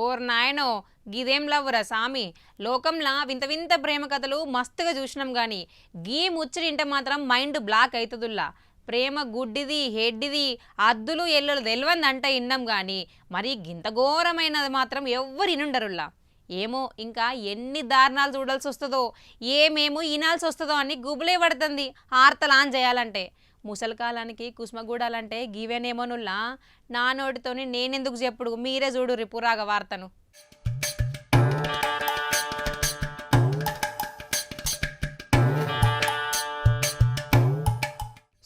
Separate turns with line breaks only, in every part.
Or నాయనో గిదేం లవ్వురా సామి. లోకంలా వింత వింత ప్రేమ కథలు మస్తుగా చూసినాం గాని గీ ముచ్చటింటే మాత్రం మైండ్ బ్లాక్ అవుతుందిలా. ప్రేమ గుడ్డిది హెడ్డిది అద్దులు ఎల్లులు తెలివందంట ఇన్నాం గాని మరి గింత ఘోరమైనది మాత్రం ఎవ్వరు ఇనుండరులా. ఏమో ఇంకా ఎన్ని దారుణాలు చూడాల్సి వస్తుందో ఏమేమో ఇనాల్సి వస్తుందో అని గుబులే పడుతుంది ఆర్తలాన్ చేయాలంటే. ముసలికాలానికి కుసుమగూడాలంటే గివేనేమోనుల్లా. నా నోటితోని నేనెందుకు చెప్పుడు, మీరే చూడు రిపురాగ వార్తను.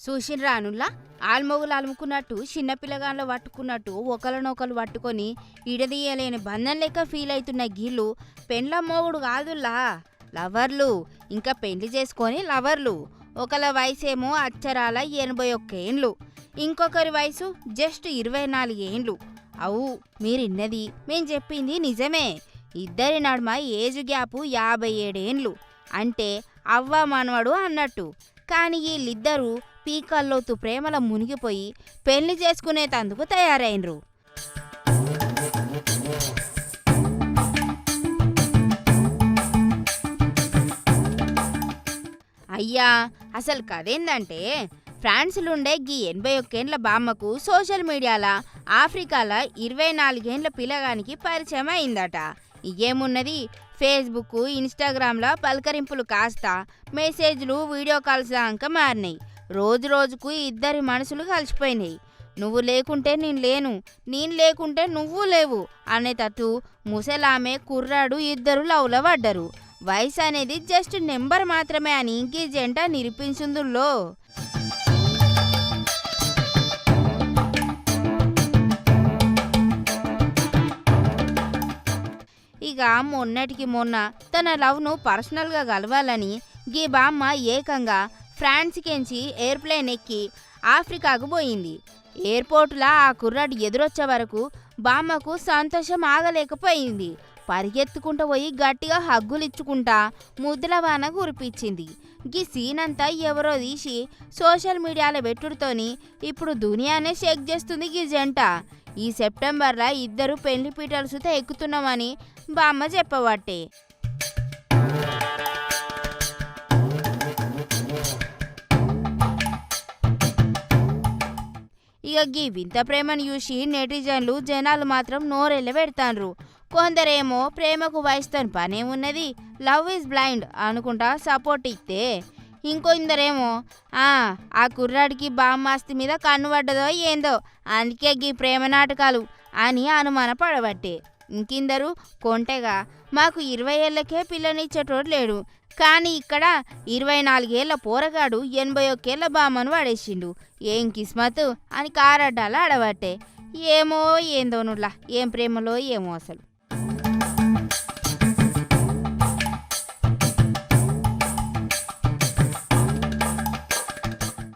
చూసిన్రానుల్లా ఆల్మొగులు అలుముకున్నట్టు చిన్నపిల్లగాళ్ళు పట్టుకున్నట్టు ఒకరినొకరు పట్టుకొని ఇడదీయలేని బంధం లెక్క ఫీల్ అవుతున్న గీళ్ళు పెండ్ల మోగుడు కాదుల్లా, లవర్లు. ఇంకా పెళ్లి చేసుకొని లవర్లు. ఒకళ్ళ వయసేమో అచ్చరాల 81 ఏండ్లు, ఇంకొకరి వయసు జస్ట్ 24 ఏండ్లు. అవు మీరిన్నది మేం చెప్పింది నిజమే. ఇద్దరి నడుమ ఏజ్ గ్యాపు 57 ఏండ్లు. అంటే అవ్వ మనవడు అన్నట్టు. కానీ వీళ్ళిద్దరూ పీకల్లోతు ప్రేమల మునిగిపోయి పెళ్లి చేసుకునేటందుకు తయారైనరు. అయ్యా అసలు కదేందంటే ఫ్రాన్స్లుండే గీ 81 ఏండ్ల బామ్మకు సోషల్ మీడియాల ఆఫ్రికాల 24 ఏండ్ల పిల్లగానికి పరిచయం అయిందట. ఇయేమున్నది, ఫేస్బుక్ ఇన్స్టాగ్రామ్లో పలకరింపులు కాస్త మెసేజ్లు వీడియో కాల్స్ దాకా మారినాయి. రోజు రోజుకు ఇద్దరి మనసులు కలిసిపోయినాయి. నువ్వు లేకుంటే నేను లేను, నేను లేకుంటే నువ్వు లేవు అనేటట్టు ముసలామె కుర్రాడు ఇద్దరు లవ్లో పడ్డరు. వయసు అనేది జస్ట్ నెంబర్ మాత్రమే అని ఇంకీ జంట నిరూపించుందుల్లో. ఇక మొన్నటికి మొన్న తన లవ్ను పర్సనల్గా కలవాలని గీ బామ్మ ఏకంగా ఫ్రాన్స్కెంచి ఎయిర్ప్లేన్ ఎక్కి ఆఫ్రికాకు పోయింది. ఎయిర్పోర్టులో ఆ కుర్రాడు ఎదురొచ్చే వరకు బామ్మకు సంతోషం ఆగలేకపోయింది. పరిగెత్తుకుంటూ పోయి గట్టిగా హగ్గులిచ్చుకుంటా ముద్దుల వాన కురిపించింది. గీ సీన్ అంతా ఎవరో తీసి సోషల్ మీడియాలో పెట్టుడుతోని ఇప్పుడు దునియానే షేక్ చేస్తుంది గీ జంట. ఈ సెప్టెంబర్లో ఇద్దరు పెళ్లి పీటలు సుత ఎక్కుతున్నామని బామ్మ చెప్పబట్టే. ఇక గీ వింత ప్రేమను చూసి నెటిజన్లు జనాలు మాత్రం నోరెళ్ళ పెడతాన్రు. కొందరేమో ప్రేమకు వయసుతో పనేమున్నది, లవ్ ఈజ్ బ్లైండ్ అనుకుంటా సపోర్ట్ ఇస్తే, ఇంకొందరేమో ఆ కుర్రాడికి బామ్మాస్తి మీద కన్ను పడ్డదో ఏందో అందుకే గీ ప్రేమ నాటకాలు అని అనుమాన పడబట్టే. ఇంకిందరు కొంటెగా మాకు 20 ఏళ్లకే పిల్లనిచ్చేటోడు లేడు, కానీ ఇక్కడ 24 ఏళ్ల పోరగాడు 81 ఏళ్ల బామ్మను పడేసిండు, ఏం కిస్మత్ అని కారడ్డాల ఆడబట్టే. ఏమో ఏందోనులా, ఏం ప్రేమలో ఏమో అసలు.